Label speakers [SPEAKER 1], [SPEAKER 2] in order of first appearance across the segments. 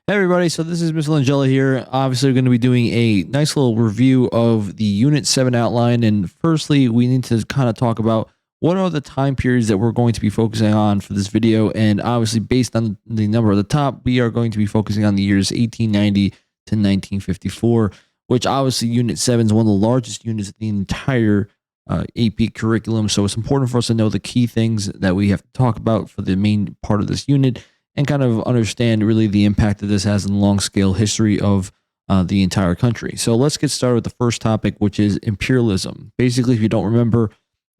[SPEAKER 1] Hey everybody, so this is Mr. Langella here. Obviously, we're going to be doing a nice little review of the Unit 7 outline. And firstly, we need to kind of talk about what are the time periods that we're going to be focusing on for this video. And obviously, based on the number at the top, we are going to be focusing on the years 1890 to 1954, which obviously Unit 7 is one of the largest units in the entire AP curriculum. So it's important for us to know the key things that we have to talk about for the main part of this unit and kind of understand really the impact that this has in the long scale history of the entire country. So let's get started with the first topic, which is imperialism. Basically, if you don't remember,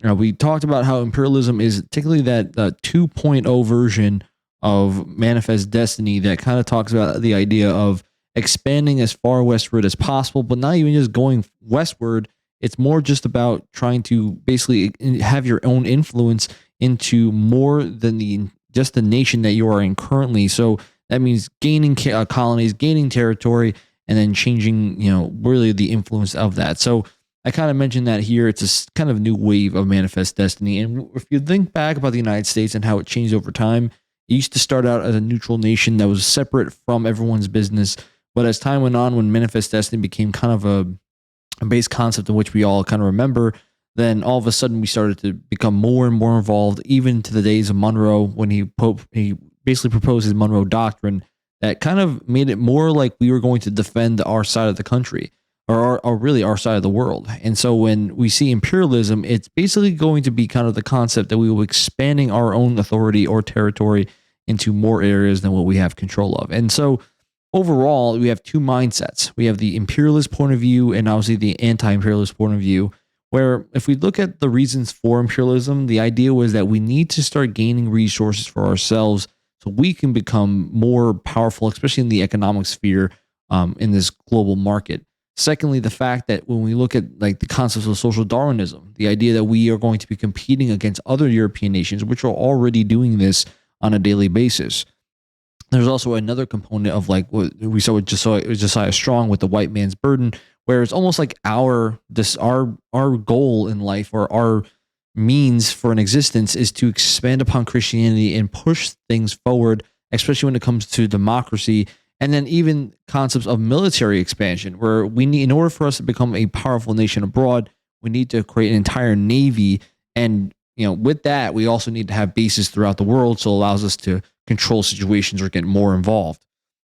[SPEAKER 1] we talked about how imperialism is technically that 2.0 version of Manifest Destiny that kind of talks about the idea of expanding as far westward as possible, but not even just going westward. It's more just about trying to basically have your own influence into more than just the nation that you are in currently. So that means gaining colonies, gaining territory, and then changing, really the influence of that. So I kind of mentioned that here. It's a kind of new wave of Manifest Destiny. And if you think back about the United States and how it changed over time, it used to start out as a neutral nation that was separate from everyone's business. But as time went on, when Manifest Destiny became kind of a base concept in which we all kind of remember, then all of a sudden we started to become more and more involved, even to the days of Monroe, when he basically proposed his Monroe Doctrine that kind of made it more like we were going to defend our side of the country or really our side of the world. And so when we see imperialism, it's basically going to be kind of the concept that we will be expanding our own authority or territory into more areas than what we have control of. And so overall, we have two mindsets. We have the imperialist point of view and obviously the anti-imperialist point of view, where if we look at the reasons for imperialism, the idea was that we need to start gaining resources for ourselves so we can become more powerful, especially in the economic sphere in this global market. Secondly, the fact that when we look at like the concepts of social Darwinism, the idea that we are going to be competing against other European nations, which are already doing this on a daily basis. There's also another component of like what we saw with Josiah Strong with the white man's burden, where it's almost like our goal in life or our means for an existence is to expand upon Christianity and push things forward, especially when it comes to democracy, and then even concepts of military expansion, where we need, in order for us to become a powerful nation abroad, we need to create an entire navy, and with that, we also need to have bases throughout the world, so it allows us to control situations or get more involved.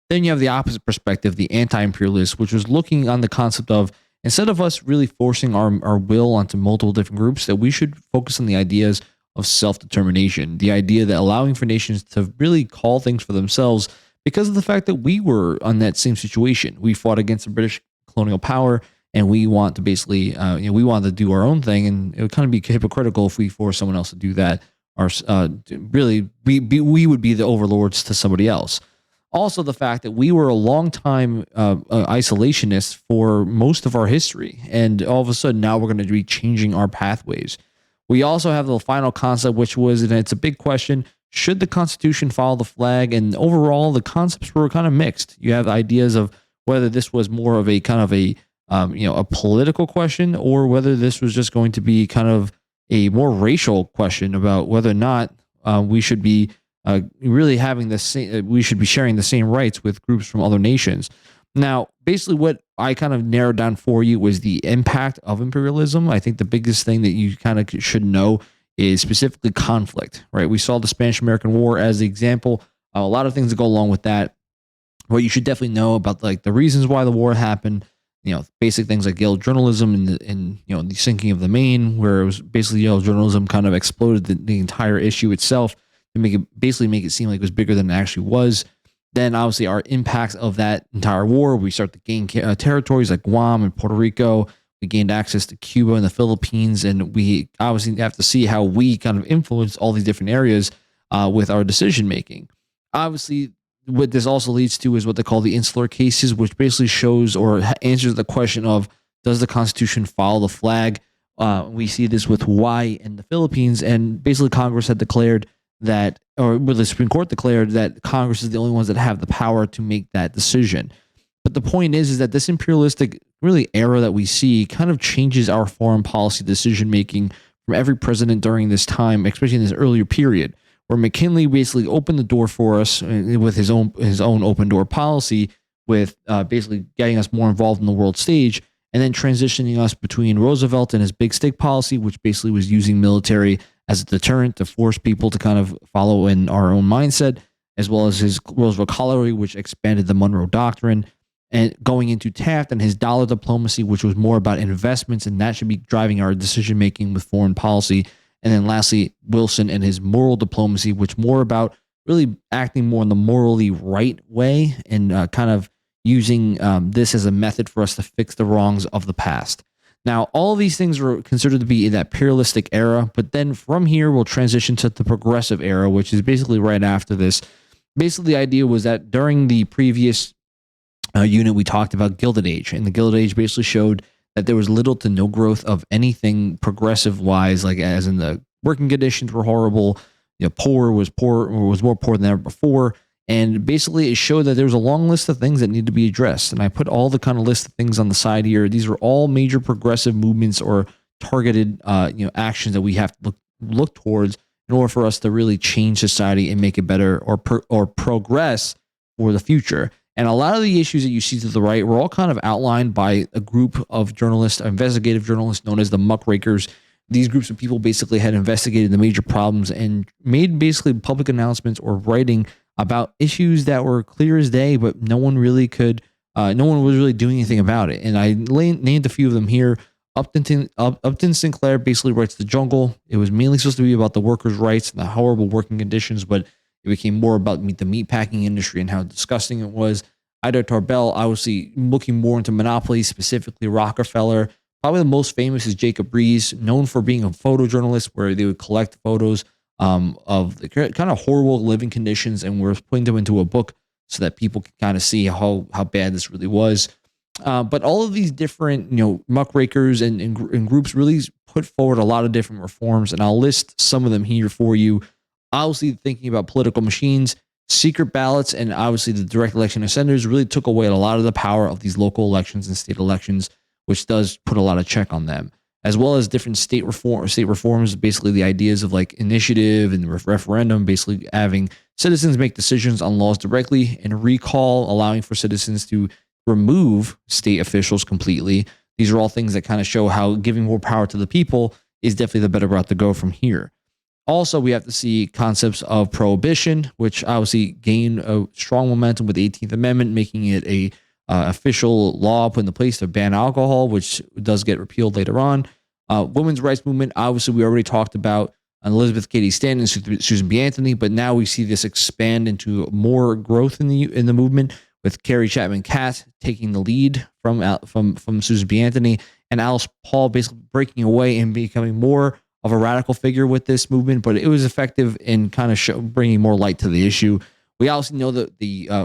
[SPEAKER 1] Then you have the opposite perspective, the anti-imperialist, which was looking on the concept of instead of us really forcing our will onto multiple different groups, that we should focus on the ideas of self-determination, the idea that allowing for nations to really call things for themselves because of the fact that we were on that same situation. We fought against the British colonial power, and we want to basically, we want to do our own thing, and it would kind of be hypocritical if we force someone else to do that. Really, we would be the overlords to somebody else. Also, the fact that we were a long time isolationists for most of our history, and all of a sudden now we're going to be changing our pathways. We also have the final concept, which was, and it's a big question, should the Constitution follow the flag? And overall, the concepts were kind of mixed. You have ideas of whether this was more of a kind of a political question, or whether this was just going to be kind of a more racial question about whether or not we should be really having the same, we should be sharing the same rights with groups from other nations. Now, basically what I kind of narrowed down for you was the impact of imperialism. I think the biggest thing that you kind of should know is specifically conflict, right? We saw the Spanish-American War as the example. A lot of things that go along with that. What you should definitely know about like the reasons why the war happened, basic things like Yale journalism and the sinking of the Maine, where it was basically Yale journalism kind of exploded the entire issue itself to make it seem like it was bigger than it actually was. Then obviously our impacts of that entire war, we start to gain territories like Guam and Puerto Rico. We gained access to Cuba and the Philippines, and we obviously have to see how we kind of influence all these different areas with our decision making. Obviously, what this also leads to is what they call the insular cases, which basically shows or answers the question of, does the Constitution follow the flag? We see this with Hawaii and the Philippines, and basically Congress had declared that, or the Supreme Court declared that Congress is the only ones that have the power to make that decision. But the point is that this imperialistic really era that we see kind of changes our foreign policy decision making from every president during this time, especially in this earlier period, where McKinley basically opened the door for us with his own open door policy, with basically getting us more involved in the world stage, and then transitioning us between Roosevelt and his big stick policy, which basically was using military as a deterrent to force people to kind of follow in our own mindset, as well as his Roosevelt Colliery, which expanded the Monroe Doctrine, and going into Taft and his dollar diplomacy, which was more about investments, and that should be driving our decision making with foreign policy. And then lastly, Wilson and his moral diplomacy, which more about really acting more in the morally right way and kind of using this as a method for us to fix the wrongs of the past. Now, all of these things are considered to be in that imperialistic era, but then from here, we'll transition to the progressive era, which is basically right after this. Basically, the idea was that during the previous unit, we talked about Gilded Age, and the Gilded Age basically showed that there was little to no growth of anything progressive wise, like as in the working conditions were horrible, poor was more poor than ever before. And basically it showed that there was a long list of things that need to be addressed. And I put all the kind of list of things on the side here. These are all major progressive movements or targeted actions that we have to look towards in order for us to really change society and make it better or progress for the future. And a lot of the issues that you see to the right were all kind of outlined by a group of journalists, investigative journalists known as the Muckrakers. These groups of people basically had investigated the major problems and made basically public announcements or writing about issues that were clear as day, but no one was really doing anything about it. And I named a few of them here. Upton Sinclair basically writes The Jungle. It was mainly supposed to be about the workers' rights and the horrible working conditions, but it became more about the meatpacking industry and how disgusting it was. Ida Tarbell, obviously looking more into monopolies, specifically Rockefeller. Probably the most famous is Jacob Riis, known for being a photojournalist where they would collect photos of the kind of horrible living conditions, and we're putting them into a book so that people can kind of see how bad this really was. But all of these different, muckrakers and groups really put forward a lot of different reforms, and I'll list some of them here for you. Obviously, thinking about political machines, secret ballots, and obviously the direct election of senators really took away a lot of the power of these local elections and state elections, which does put a lot of check on them, as well as different state reforms, basically the ideas of like initiative and referendum, basically having citizens make decisions on laws directly, and recall, allowing for citizens to remove state officials completely. These are all things that kind of show how giving more power to the people is definitely the better route to go from here. Also, we have to see concepts of prohibition, which obviously gain a strong momentum with the 18th Amendment, making it a official law put into place to ban alcohol, which does get repealed later on. Women's rights movement, obviously, we already talked about Elizabeth Cady Stanton and Susan B. Anthony, but now we see this expand into more growth in the movement, with Carrie Chapman Catt taking the lead from Susan B. Anthony, and Alice Paul basically breaking away and becoming more of a radical figure with this movement, but it was effective in kind of bringing more light to the issue. We also know that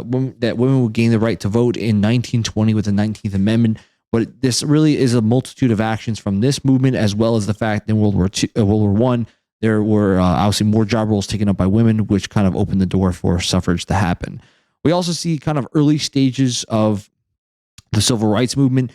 [SPEAKER 1] women would gain the right to vote in 1920 with the 19th Amendment, but this really is a multitude of actions from this movement, as well as the fact that in World War I, there were obviously more job roles taken up by women, which kind of opened the door for suffrage to happen. We also see kind of early stages of the civil rights movement.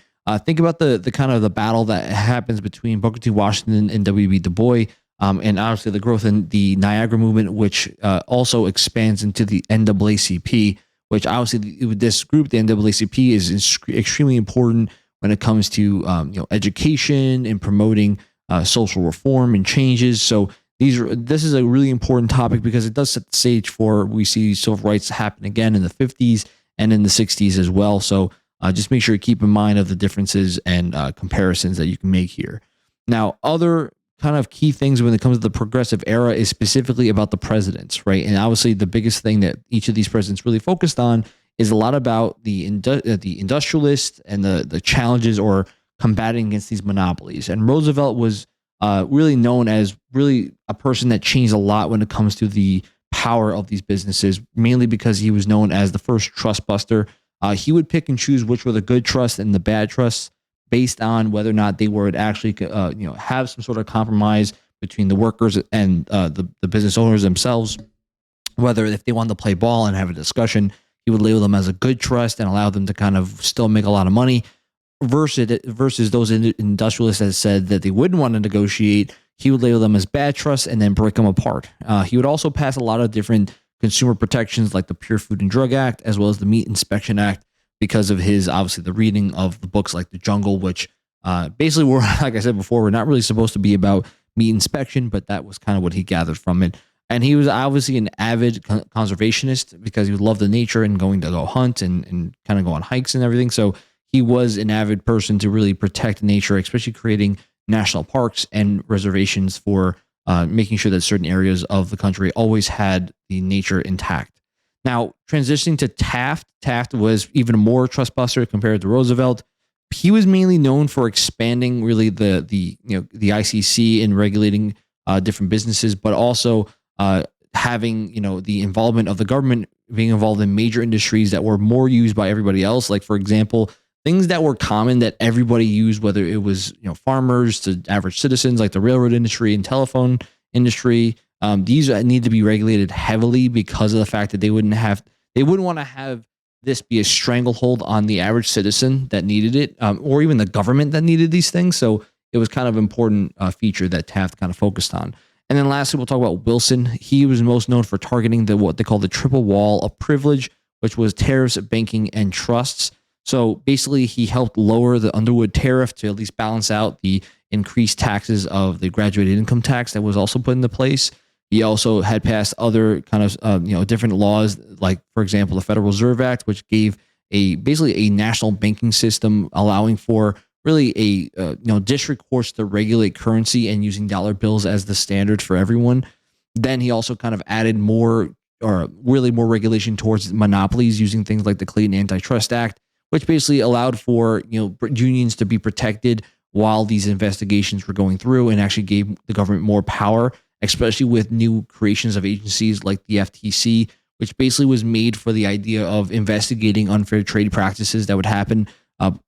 [SPEAKER 1] Think about the kind of the battle that happens between Booker T. Washington and W.B. Du Bois, and obviously the growth in the Niagara movement, which also expands into the NAACP, which obviously this group, the NAACP, is extremely important when it comes to education and promoting social reform and changes. So this is a really important topic because it does set the stage for we see civil rights happen again in the 50s and in the 60s as well. So just make sure you keep in mind of the differences and comparisons that you can make here. Now, other kind of key things when it comes to the progressive era is specifically about the presidents, right? And obviously the biggest thing that each of these presidents really focused on is a lot about the industrialists and the challenges or combating against these monopolies. And Roosevelt was really known as really a person that changed a lot when it comes to the power of these businesses, mainly because he was known as the first trust buster. He would pick and choose which were the good trusts and the bad trusts based on whether or not they would actually have some sort of compromise between the workers and the business owners themselves. Whether if they wanted to play ball and have a discussion, he would label them as a good trust and allow them to kind of still make a lot of money. Versus those industrialists that said that they wouldn't want to negotiate, he would label them as bad trusts and then break them apart. He would also pass a lot of different consumer protections like the Pure Food and Drug Act, as well as the Meat Inspection Act, because of his, obviously, the reading of the books like The Jungle, which basically were, like I said before, were not really supposed to be about meat inspection, but that was kind of what he gathered from it. And he was obviously an avid conservationist because he loved the nature and going to go hunt and kind of go on hikes and everything. So he was an avid person to really protect nature, especially creating national parks and reservations for making sure that certain areas of the country always had the nature intact. Now, transitioning to Taft, Taft was even more trust buster compared to Roosevelt. He was mainly known for expanding really the ICC and regulating different businesses, but also having the involvement of the government being involved in major industries that were more used by everybody else. Like, for example, things that were common that everybody used, whether it was farmers to average citizens, like the railroad industry and telephone industry. These need to be regulated heavily because of the fact that they wouldn't want to have this be a stranglehold on the average citizen that needed it, or even the government that needed these things. So it was kind of an important feature that Taft kind of focused on. And then lastly, we'll talk about Wilson. He was most known for targeting what they call the triple wall of privilege, which was tariffs, banking, and trusts. So basically, he helped lower the Underwood tariff to at least balance out the increased taxes of the graduated income tax that was also put into place. He also had passed other kind of different laws, like, for example, the Federal Reserve Act, which gave basically a national banking system, allowing for really a district courts to regulate currency and using dollar bills as the standard for everyone. Then he also kind of added more regulation towards monopolies using things like the Clayton Antitrust Act, which basically allowed for unions to be protected while these investigations were going through, and actually gave the government more power, especially with new creations of agencies like the FTC, which basically was made for the idea of investigating unfair trade practices that would happen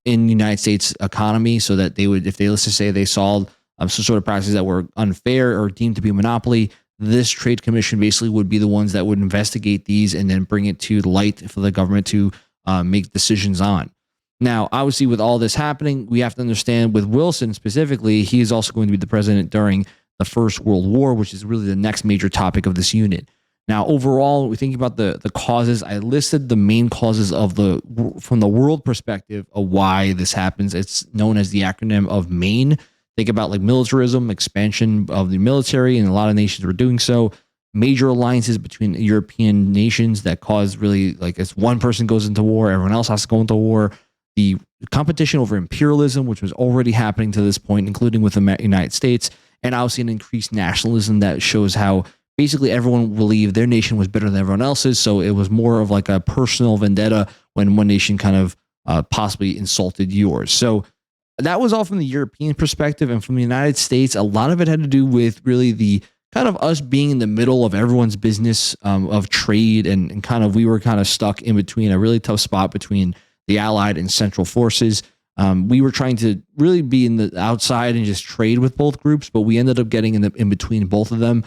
[SPEAKER 1] in the United States economy, so that they would, if they, let's just say, they saw some sort of practices that were unfair or deemed to be a monopoly, this trade commission basically would be the ones that would investigate these and then bring it to light for the government to make decisions on. Now, obviously, with all this happening, we have to understand with Wilson specifically, he is also going to be the president during the First World War, which is really the next major topic of this unit. Now, overall, we think about the causes. I listed the main causes from the world perspective of why this happens. It's known as the acronym of MAIN. Think about like militarism, expansion of the military, and a lot of nations were doing so. Major alliances between European nations that cause really, like, as one person goes into war, everyone else has to go into war. The competition over imperialism, which was already happening to this point, including with the United States, and obviously an increased nationalism that shows how basically everyone believed their nation was better than everyone else's. So it was more of like a personal vendetta when one nation kind of possibly insulted yours. So that was all from the European perspective. And from the United States, a lot of it had to do with really the kind of us being in the middle of everyone's business of trade, and kind of we were kind of stuck in between a really tough spot between the Allied and Central forces. We were trying to really be in the outside and just trade with both groups, but we ended up getting in between both of them.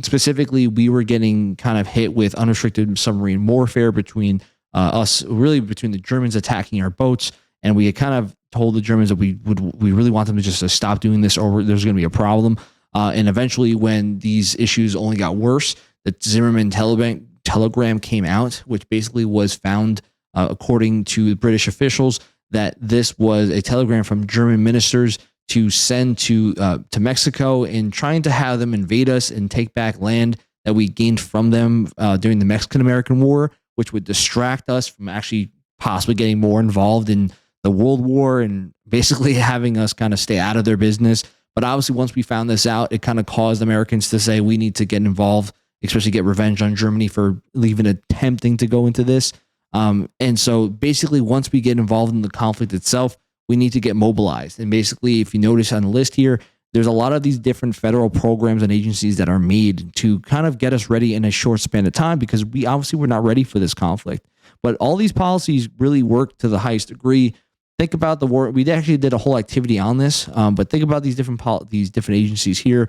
[SPEAKER 1] Specifically, we were getting kind of hit with unrestricted submarine warfare between us, really between the Germans attacking our boats, and we had kind of told the Germans that we really want them to just stop doing this, or there's going to be a problem. And eventually, when these issues only got worse, the Zimmerman telegram came out, which basically was found, according to British officials, that this was a telegram from German ministers to send to Mexico, in trying to have them invade us and take back land that we gained from them during the Mexican-American War, which would distract us from actually possibly getting more involved in the World War and basically having us kind of stay out of their business. But obviously, once we found this out, it kind of caused Americans to say we need to get involved, especially get revenge on Germany for even attempting to go into this. And so basically, once we get involved in the conflict itself, we need to get mobilized. And basically, if you notice on the list here, there's a lot of these different federal programs and agencies that are made to kind of get us ready in a short span of time, because we obviously were not ready for this conflict. But all these policies really work to the highest degree. Think about the war. We actually did a whole activity on this, but think about these different agencies here.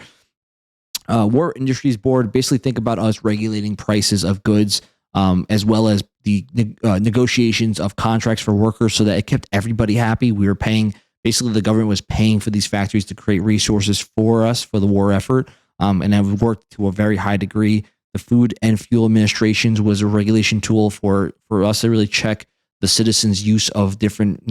[SPEAKER 1] War Industries Board, basically think about us regulating prices of goods, as well as the negotiations of contracts for workers, so that it kept everybody happy. We were paying basically the government was paying for these factories to create resources for us for the war effort, and have worked to a very high degree. The Food and Fuel Administrations was a regulation tool for us to really check the citizens' use of different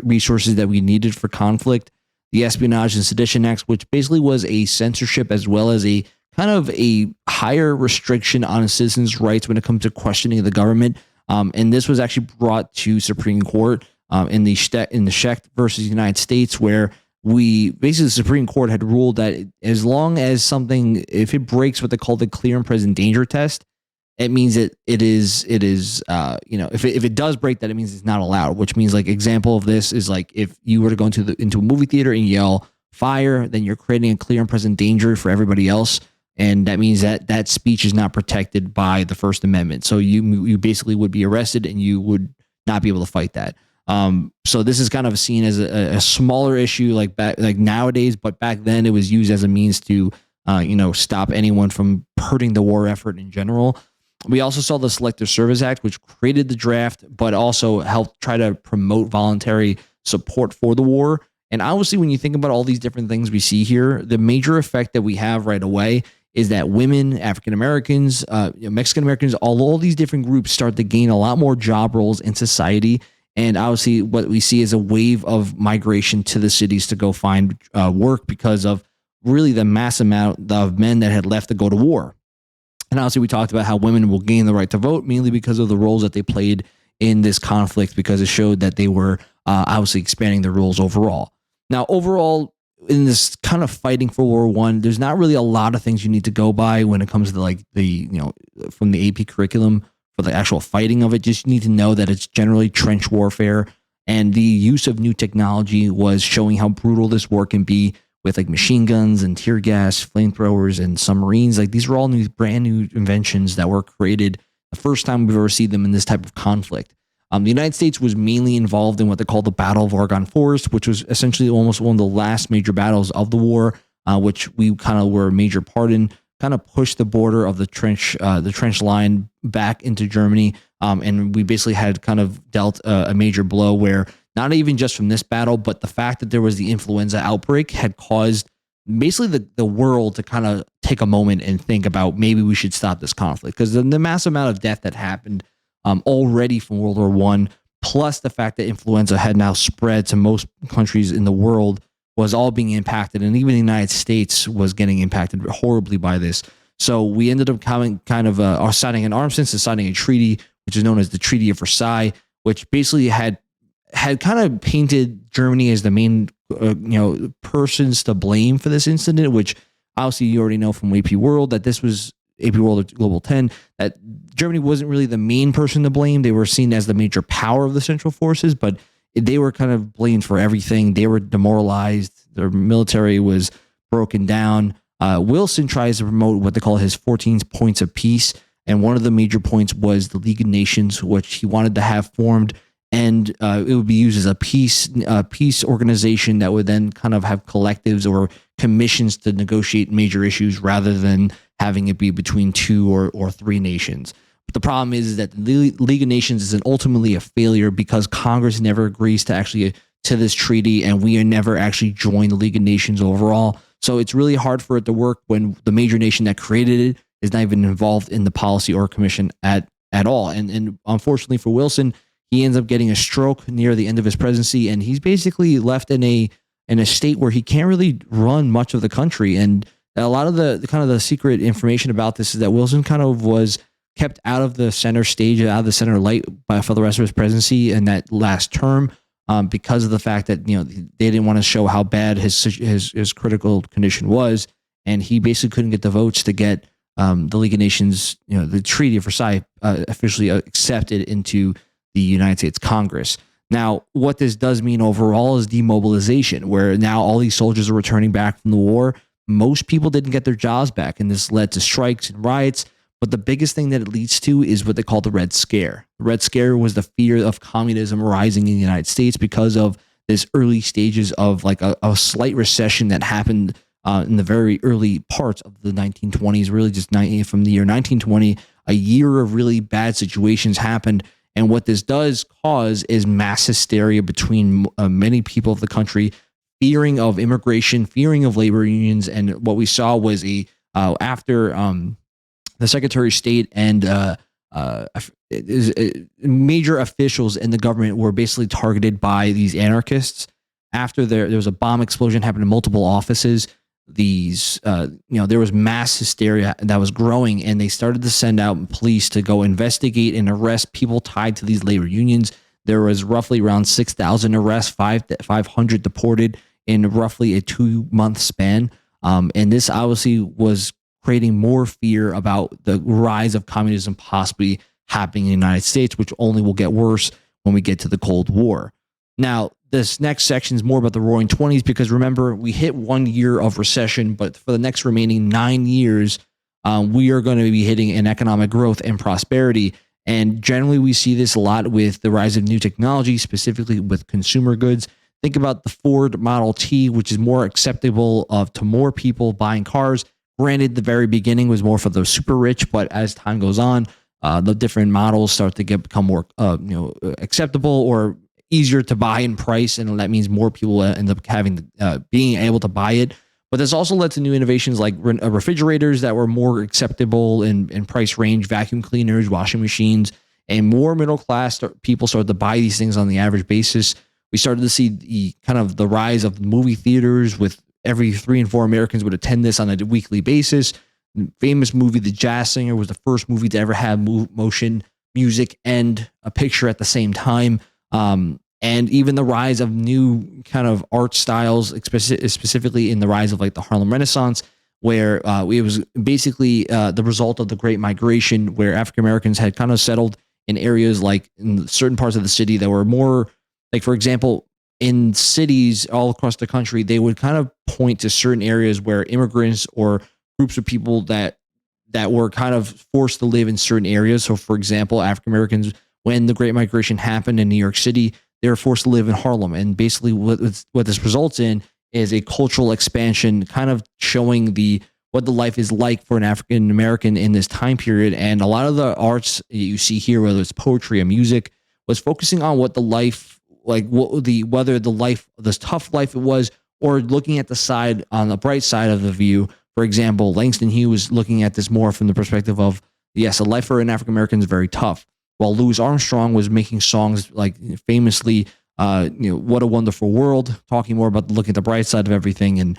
[SPEAKER 1] resources that we needed for conflict. The Espionage and Sedition Acts, which basically was a censorship as well as a kind of a higher restriction on citizens' rights when it comes to questioning the government. And this was actually brought to Supreme Court in the Schecht versus United States, where we basically the Supreme Court had ruled that as long as something, if it breaks what they call the clear and present danger test, it means that it is if it does break that, it means it's not allowed. Which means, like, example of this is like if you were to go into a movie theater and yell fire, then you're creating a clear and present danger for everybody else. And that means that speech is not protected by the First Amendment. So you basically would be arrested and you would not be able to fight that. So this is kind of seen as a smaller issue like nowadays, but back then it was used as a means to stop anyone from hurting the war effort in general. We also saw the Selective Service Act, which created the draft, but also helped try to promote voluntary support for the war. And obviously, when you think about all these different things we see here, the major effect that we have right away is that women, African Americans, Mexican Americans, all these different groups start to gain a lot more job roles in society. And obviously, what we see is a wave of migration to the cities to go find work because of really the mass amount of men that had left to go to war. And obviously, we talked about how women will gain the right to vote, mainly because of the roles that they played in this conflict, because it showed that they were obviously expanding their roles overall. Now, overall, in this kind of fighting for World War I, there's not really a lot of things you need to go by when it comes to like from the AP curriculum for the actual fighting of it. Just need to know that it's generally trench warfare, and the use of new technology was showing how brutal this war can be with like machine guns and tear gas, flamethrowers, and submarines. Like these are all brand new inventions that were created the first time we've ever seen them in this type of conflict. The United States was mainly involved in what they call the Battle of Argonne Forest, which was essentially almost one of the last major battles of the war, which we kind of were a major part in, kind of pushed the border of the trench line back into Germany. And we basically had kind of dealt a major blow where not even just from this battle, but the fact that there was the influenza outbreak had caused basically the world to kind of take a moment and think about maybe we should stop this conflict, because the massive amount of death that happened already from World War I, plus the fact that influenza had now spread to most countries in the world, was all being impacted. And even the United States was getting impacted horribly by this. So we ended up signing an armistice and signing a treaty, which is known as the Treaty of Versailles, which basically had kind of painted Germany as the main persons to blame for this incident, which obviously you already know from AP World that this was AP World Global 10, that Germany wasn't really the main person to blame. They were seen as the major power of the Central Forces, but they were kind of blamed for everything. They were demoralized. Their military was broken down. Wilson tries to promote what they call his 14 points of peace. And one of the major points was the League of Nations, which he wanted to have formed. And it would be used as a peace organization that would then kind of have collectives or commissions to negotiate major issues rather than having it be between two or three nations. But the problem is that the League of Nations is ultimately a failure because Congress never agrees to this treaty, and we are never actually joined the League of Nations overall. So it's really hard for it to work when the major nation that created it is not even involved in the policy or commission at all. And unfortunately for Wilson, he ends up getting a stroke near the end of his presidency, and he's basically left in a state where he can't really run much of the country. And a lot of the secret information about this is that Wilson kind of was kept out of the center stage, out of the center light for the rest of his presidency in that last term, because of the fact that they didn't want to show how bad his critical condition was, and he basically couldn't get the votes to get the League of Nations, the Treaty of Versailles, officially accepted into the United States Congress. Now, what this does mean overall is demobilization, where now all these soldiers are returning back from the war. Most people didn't get their jobs back, and this led to strikes and riots. But the biggest thing that it leads to is what they call the Red Scare. The Red Scare was the fear of communism rising in the United States because of this early stages of like a slight recession that happened in the very early parts of the 1920s, really just from the year 1920. A year of really bad situations happened, And what this does cause is mass hysteria between many people of the country, fearing of immigration, fearing of labor unions. And what we saw was after the Secretary of State and major officials in the government were basically targeted by these anarchists. After there was a bomb explosion happened in multiple offices. There was mass hysteria that was growing, and they started to send out police to go investigate and arrest people tied to these labor unions. There was roughly around 6,000 arrests, 500 deported in roughly a 2-month span. And this obviously was creating more fear about the rise of communism possibly happening in the United States, which only will get worse when we get to the Cold War. Now, this next section is more about the Roaring '20s, because remember, we hit 1 year of recession, but for the next remaining 9 years, we are going to be hitting an economic growth and prosperity. And generally, we see this a lot with the rise of new technology, specifically with consumer goods. Think about the Ford Model T, which is more acceptable to more people buying cars. Granted, the very beginning was more for the super rich, but as time goes on, the different models start to become more acceptable or easier to buy in price, and that means more people end up being able to buy it. But this also led to new innovations like refrigerators that were more acceptable in price range, vacuum cleaners, washing machines, and more middle class people started to buy these things on the average basis. We started to see the rise of movie theaters, with every 3 and 4 Americans would attend this on a weekly basis. The famous movie The Jazz Singer was the first movie to ever have motion, music, and a picture at the same time. And even the rise of new kind of art styles, specifically in the rise of like the Harlem Renaissance, where it was basically the result of the Great Migration, where African Americans had kind of settled in areas like in certain parts of the city that were more, like, for example, in cities all across the country, they would kind of point to certain areas where immigrants or groups of people that were kind of forced to live in certain areas. So, for example, African Americans, when the Great Migration happened in New York City, they were forced to live in Harlem. And basically what this results in is a cultural expansion, kind of showing what the life is like for an African American in this time period. And a lot of the arts you see here, whether it's poetry or music, was focusing on what the life, like whether the tough life it was, or looking at on the bright side of the view. For example, Langston Hughes was looking at this more from the perspective of, yes, a life for an African American is very tough. While Louis Armstrong was making songs like famously, "What a Wonderful World," talking more about looking at the bright side of everything, and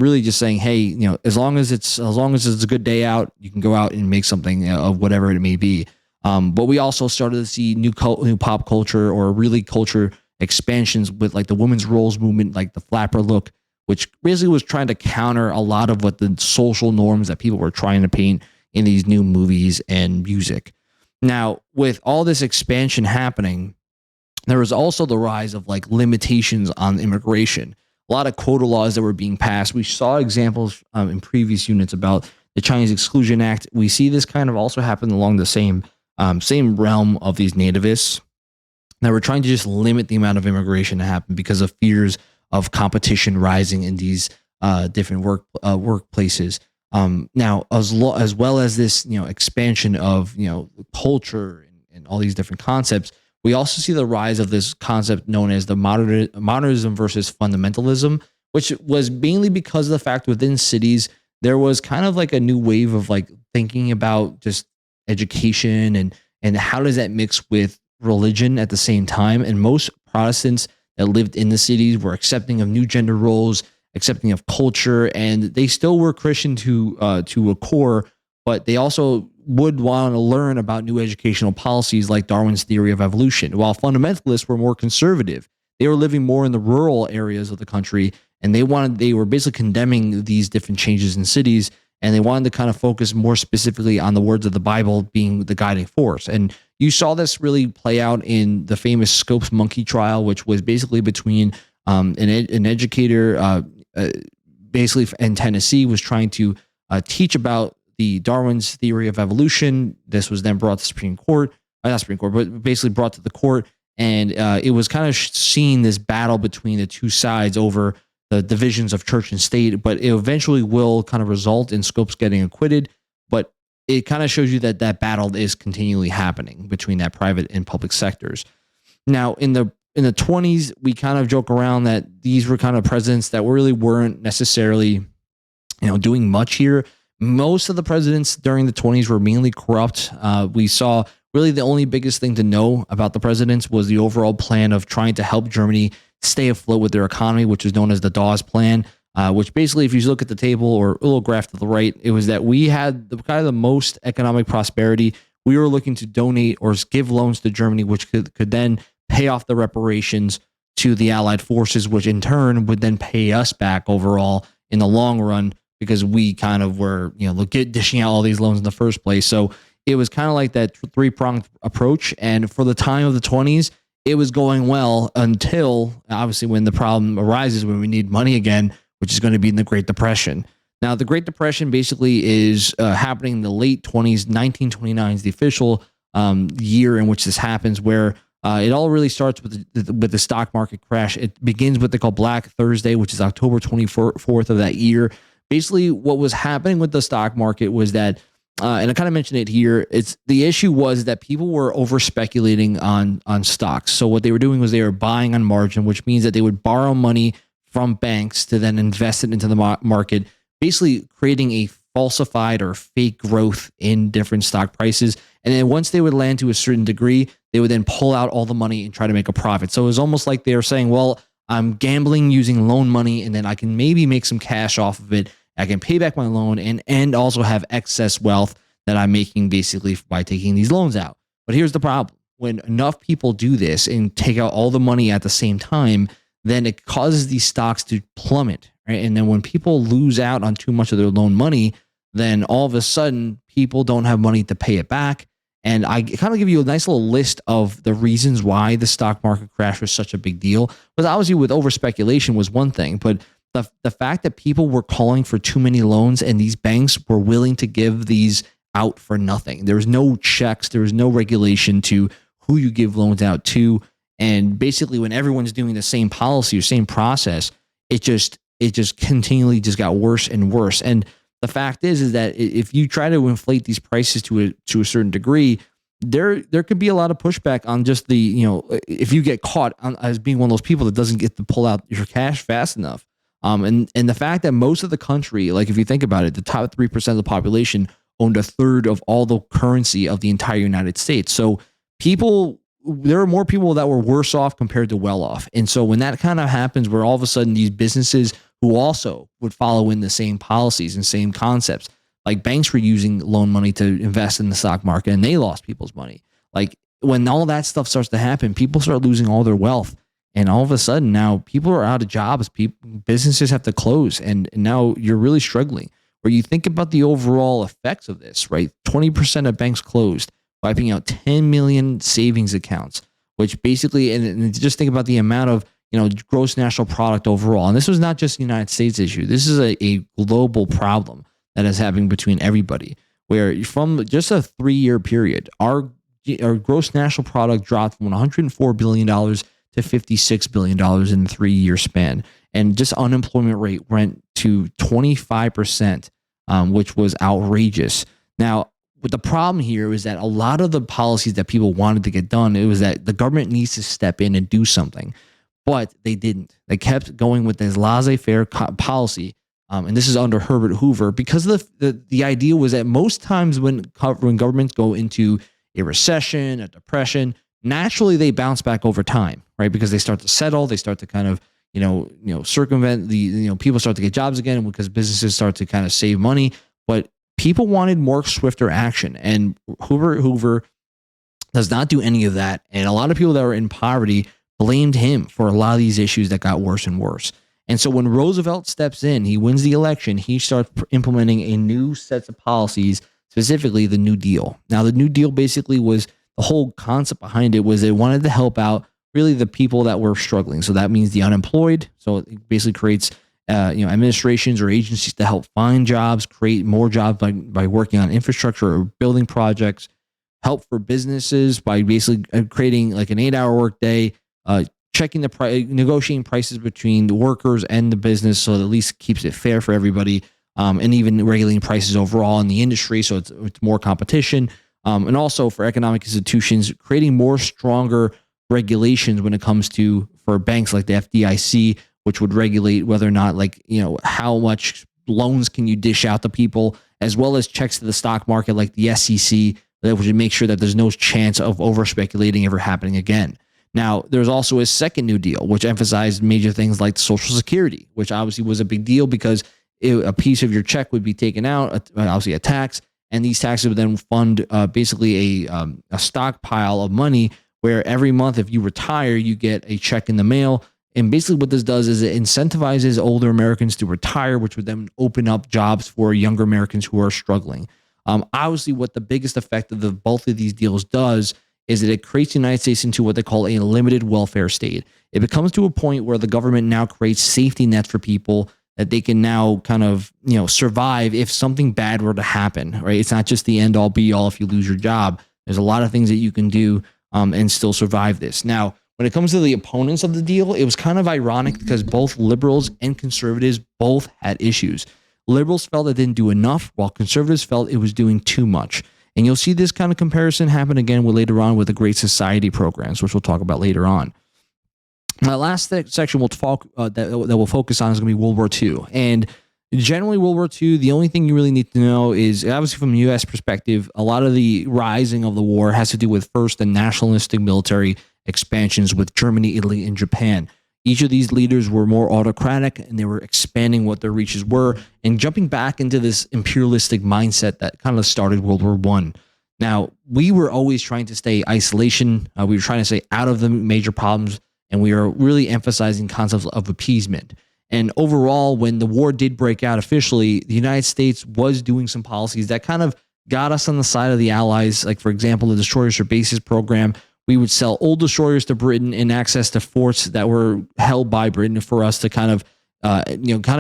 [SPEAKER 1] really just saying, hey, as long as it's a good day out, you can go out and make something of whatever it may be. But we also started to see new pop culture, or really culture expansions with like the women's roles movement, like the flapper look, which basically was trying to counter a lot of what the social norms that people were trying to paint in these new movies and music. Now, with all this expansion happening, there was also the rise of like limitations on immigration. A lot of quota laws that were being passed. We saw examples in previous units about the Chinese Exclusion Act. We see this kind of also happen along the same realm of these nativists that were trying to just limit the amount of immigration to happen because of fears of competition rising in these different workplaces. Now, as well as this, expansion of, culture and all these different concepts, we also see the rise of this concept known as the modernism versus fundamentalism, which was mainly because of the fact within cities, there was kind of like a new wave of like thinking about just education and how does that mix with religion at the same time. And most Protestants that lived in the cities were accepting of new gender roles, accepting of culture, and they still were Christian to a core, but they also would want to learn about new educational policies like Darwin's theory of evolution. While fundamentalists were more conservative, they were living more in the rural areas of the country, and they were basically condemning these different changes in cities, and they wanted to kind of focus more specifically on the words of the Bible being the guiding force. And you saw this really play out in the famous Scopes monkey trial, which was basically between an educator basically in Tennessee was trying to teach about the Darwin's theory of evolution. This was then brought to Supreme Court, not Supreme Court, but basically brought to the court. And it was kind of seeing this battle between the two sides over the divisions of church and state, but it eventually will kind of result in Scopes getting acquitted. But it kind of shows you that that battle is continually happening between that private and public sectors. Now, in the 20s, we kind of joke around that these were kind of presidents that really weren't necessarily, doing much here. Most of the presidents during the 20s were mainly corrupt. We saw really the only biggest thing to know about the presidents was the overall plan of trying to help Germany stay afloat with their economy, which is known as the Dawes Plan. Which basically, if you look at the table or a little graph to the right, it was that we had kind of the most economic prosperity. We were looking to donate or give loans to Germany, which could then pay off the reparations to the Allied forces, which in turn would then pay us back overall in the long run because we kind of were, dishing out all these loans in the first place. So it was kind of like that three-pronged approach. And for the time of the 20s, it was going well until obviously when the problem arises, when we need money again, which is going to be in the Great Depression. Now, the Great Depression basically is happening in the late 20s. 1929 is the official year in which this happens, where it all really starts with the stock market crash. It begins with what they call Black Thursday, which is October 24th of that year. Basically, what was happening with the stock market was that, and I kind of mentioned it here, the issue was that people were over speculating on stocks. So what they were doing was they were buying on margin, which means that they would borrow money from banks to then invest it into the market, basically creating a falsified or fake growth in different stock prices. And then once they would land to a certain degree, they would then pull out all the money and try to make a profit. So it was almost like they were saying, well, I'm gambling using loan money, and then I can maybe make some cash off of it. I can pay back my loan and also have excess wealth that I'm making basically by taking these loans out. But here's the problem. When enough people do this and take out all the money at the same time, then it causes these stocks to plummet, right? And then when people lose out on too much of their loan money, then all of a sudden people don't have money to pay it back. And I kind of give you a nice little list of the reasons why the stock market crash was such a big deal. Because obviously with over speculation was one thing, but the fact that people were calling for too many loans and these banks were willing to give these out for nothing. There was no checks, there was no regulation to who you give loans out to. And basically, when everyone's doing the same policy or same process, it just continually just got worse and worse. And the fact is that if you try to inflate these prices to a certain degree, there could be a lot of pushback on just if you get caught as being one of those people that doesn't get to pull out your cash fast enough. And the fact that most of the country, like if you think about it, the top 3% of the population owned a third of all the currency of the entire United States. So there are more people that were worse off compared to well off. And so when that kind of happens, where all of a sudden these businesses who also would follow in the same policies and same concepts, like banks were using loan money to invest in the stock market and they lost people's money. Like when all that stuff starts to happen, people start losing all their wealth. And all of a sudden now people are out of jobs. Businesses have to close. And now you're really struggling. Where you think about the overall effects of this, right? 20% of banks closed, wiping out 10 million savings accounts, which basically, and just think about the amount of, gross national product overall. And this was not just the United States issue. This is a global problem that is happening between everybody, where from just a 3-year period, our gross national product dropped from $104 billion to $56 billion in a 3-year span. And just unemployment rate went to 25%, which was outrageous. Now, but the problem here is that a lot of the policies that people wanted to get done, it was that the government needs to step in and do something, but they didn't. They kept going with this laissez-faire policy, and this is under Herbert Hoover, because the idea was that most times when governments go into a recession, a depression, naturally they bounce back over time, right? Because they start to settle, they start to kind of circumvent people start to get jobs again because businesses start to kind of save money, but people wanted more swifter action, and Hoover does not do any of that. And a lot of people that were in poverty blamed him for a lot of these issues that got worse and worse. And so when Roosevelt steps in, he wins the election, he starts implementing a new set of policies, specifically the New Deal. Now, the New Deal basically was, the whole concept behind it was they wanted to help out really the people that were struggling. So that means the unemployed. So it basically creates administrations or agencies to help find jobs, create more jobs by working on infrastructure or building projects, help for businesses by basically creating like an 8-hour workday, checking the negotiating prices between the workers and the business, so that at least keeps it fair for everybody. and even regulating prices overall in the industry. So it's more competition. And also for economic institutions, creating more stronger regulations when it comes to for banks like the FDIC, which would regulate whether or not how much loans can you dish out to people, as well as checks to the stock market like the SEC that would make sure that there's no chance of over speculating ever happening again. Now, there's also a second New Deal, which emphasized major things like Social Security, which obviously was a big deal because a piece of your check would be taken out, obviously a tax, and these taxes would then fund basically a stockpile of money where every month, if you retire, you get a check in the mail. And basically what this does is it incentivizes older Americans to retire, which would then open up jobs for younger Americans who are struggling. Obviously, what the biggest effect of both of these deals does is that it creates the United States into what they call a limited welfare state. It becomes to a point where the government now creates safety nets for people that they can now kind of survive if something bad were to happen. Right? It's not just the end all be all if you lose your job. There's a lot of things that you can do and still survive this. Now, when it comes to the opponents of the deal, it was kind of ironic because both liberals and conservatives both had issues. Liberals felt it didn't do enough, while conservatives felt it was doing too much. And you'll see this kind of comparison happen again later on with the Great Society programs, which we'll talk about later on. My last section that we'll focus on is going to be World War II. And generally, World War II, the only thing you really need to know is, obviously from the U.S. perspective, a lot of the rising of the war has to do with first the nationalistic military expansions with Germany, Italy, and Japan. Each of these leaders were more autocratic, and they were expanding what their reaches were and jumping back into this imperialistic mindset that kind of started World War I. Now, we were always trying to stay isolation. We were trying to stay out of the major problems, and we are really emphasizing concepts of appeasement. And overall, when the war did break out officially, the United States was doing some policies that kind of got us on the side of the Allies. Like, for example, the Destroyers for Bases program. We would sell old destroyers to Britain and access to forts that were held by Britain for us to kind of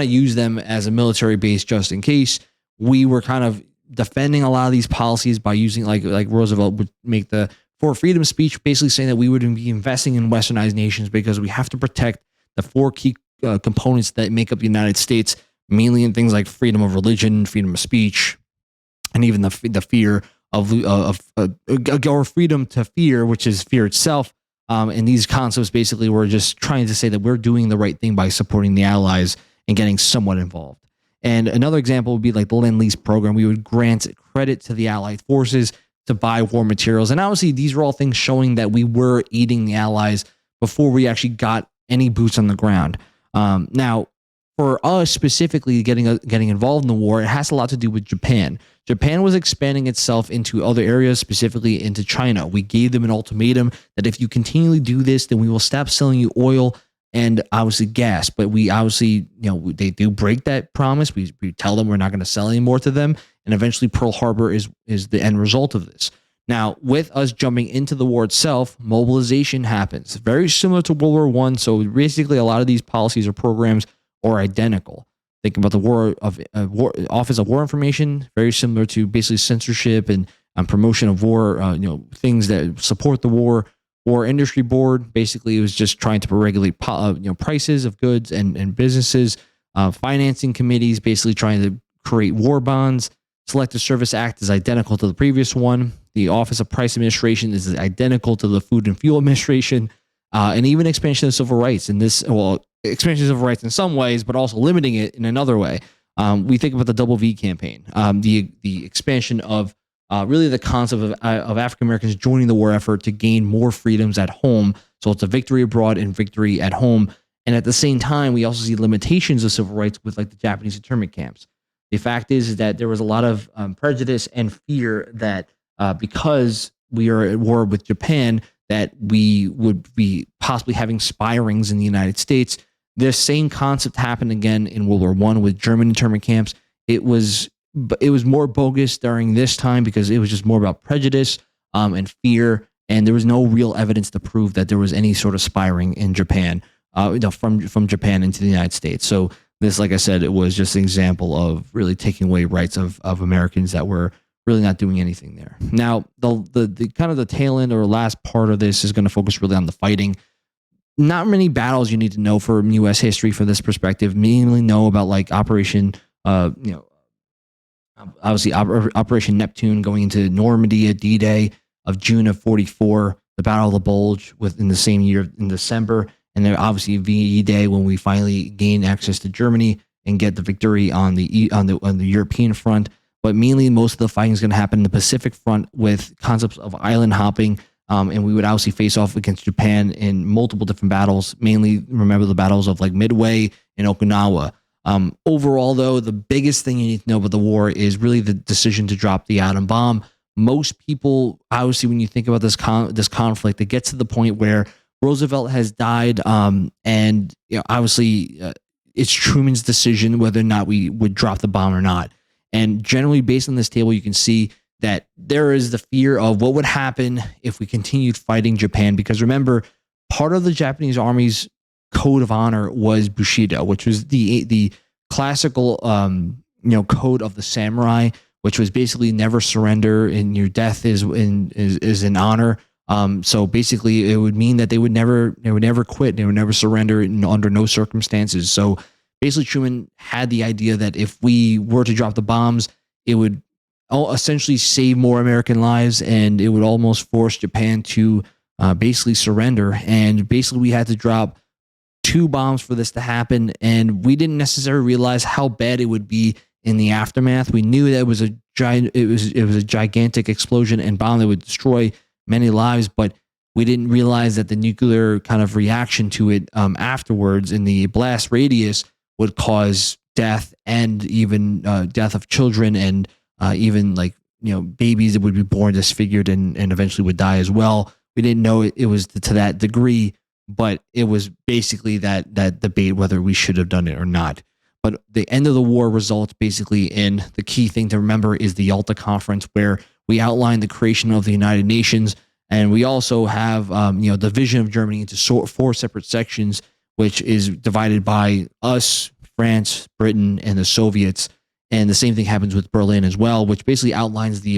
[SPEAKER 1] use them as a military base just in case. We were kind of defending a lot of these policies by using like Roosevelt would make the For Freedom speech, basically saying that we would be investing in westernized nations because we have to protect the four key components that make up the United States, mainly in things like freedom of religion, freedom of speech, and even the fear or freedom to fear, which is fear itself. And these concepts basically were just trying to say that we're doing the right thing by supporting the Allies and getting somewhat involved. And another example would be like the Lend-Lease program. We would grant credit to the Allied forces to buy war materials. And obviously, these are all things showing that we were aiding the Allies before we actually got any boots on the ground. Now, for us specifically getting involved in the war, it has a lot to do with Japan. Japan was expanding itself into other areas, specifically into China. We gave them an ultimatum that if you continually do this, then we will stop selling you oil and obviously gas. But we obviously, they do break that promise. We tell them we're not going to sell any more to them. And eventually Pearl Harbor is the end result of this. Now, with us jumping into the war itself, mobilization happens. Very similar to World War I. So basically a lot of these policies or programs are identical. Think about the Office of War Information, very similar to basically censorship and promotion of war, things that support the war. War Industry Board, basically it was just trying to regulate prices of goods and businesses. Financing committees, basically trying to create war bonds. Selective Service Act is identical to the previous one. The Office of Price Administration is identical to the Food and Fuel Administration. And even expansion of civil rights. Expansion of civil rights in some ways, but also limiting it in another way. We think about the Double V campaign, the expansion of really the concept of African Americans joining the war effort to gain more freedoms at home. So it's a victory abroad and victory at home. And at the same time, we also see limitations of civil rights with like the Japanese internment camps. The fact is that there was a lot of prejudice and fear that because we are at war with Japan, that we would be possibly having spy rings in the United States. This same concept happened again in World War I with German internment camps. It was more bogus during this time because it was just more about prejudice and fear, and there was no real evidence to prove that there was any sort of spy ring in Japan, from Japan into the United States. So this, like I said, it was just an example of really taking away rights of Americans that were really not doing anything there. Now, the kind of the tail end or last part of this is going to focus really on the fighting. Not many battles you need to know from U.S. history for this perspective. Mainly know about like Operation
[SPEAKER 2] obviously Operation Neptune going into Normandy at D-Day of June of 44, the Battle of the Bulge within the same year in December, and then obviously VE Day when we finally gain access to Germany and get the victory on the European front. But mainly, most of the fighting is going to happen in the Pacific front with concepts of island hopping. And we would obviously face off against Japan in multiple different battles. Mainly, remember the battles of like Midway and Okinawa. Overall, though, the biggest thing you need to know about the war is really the decision to drop the atom bomb. Most people, obviously, when you think about this conflict, it gets to the point where Roosevelt has died, and obviously, it's Truman's decision whether or not we would drop the bomb or not. And generally, based on this table, you can see that there is the fear of what would happen if we continued fighting Japan. Because remember, part of the Japanese army's code of honor was Bushido, which was the classical code of the samurai, which was basically never surrender and your death is an honor. So basically, it would mean that they would never quit, they would never surrender under no circumstances. So basically, Truman had the idea that if we were to drop the bombs, it would essentially save more American lives, and it would almost force Japan to basically surrender. And basically, we had to drop 2 bombs for this to happen, and we didn't necessarily realize how bad it would be in the aftermath. We knew that it was a gigantic explosion and bomb that would destroy many lives, but we didn't realize that the nuclear kind of reaction to it afterwards in the blast radius would cause death, and even death of children, and even babies that would be born disfigured and eventually would die as well. We didn't know it was to that degree, but it was basically that debate whether we should have done it or not. But the end of the war results basically in the key thing to remember is the Yalta Conference, where we outlined the creation of the United Nations, and we also have the division of Germany into 4 separate sections, which is divided by us, France, Britain, and the Soviets. And the same thing happens with Berlin as well, which basically outlines the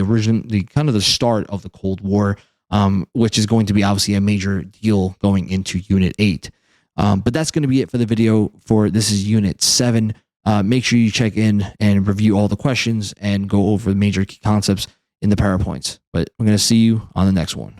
[SPEAKER 2] start of the Cold War, which is going to be obviously a major deal going into Unit 8. But that's going to be it for the video this is Unit 7. Make sure you check in and review all the questions and go over the major key concepts in the PowerPoints. But I'm going to see you on the next one.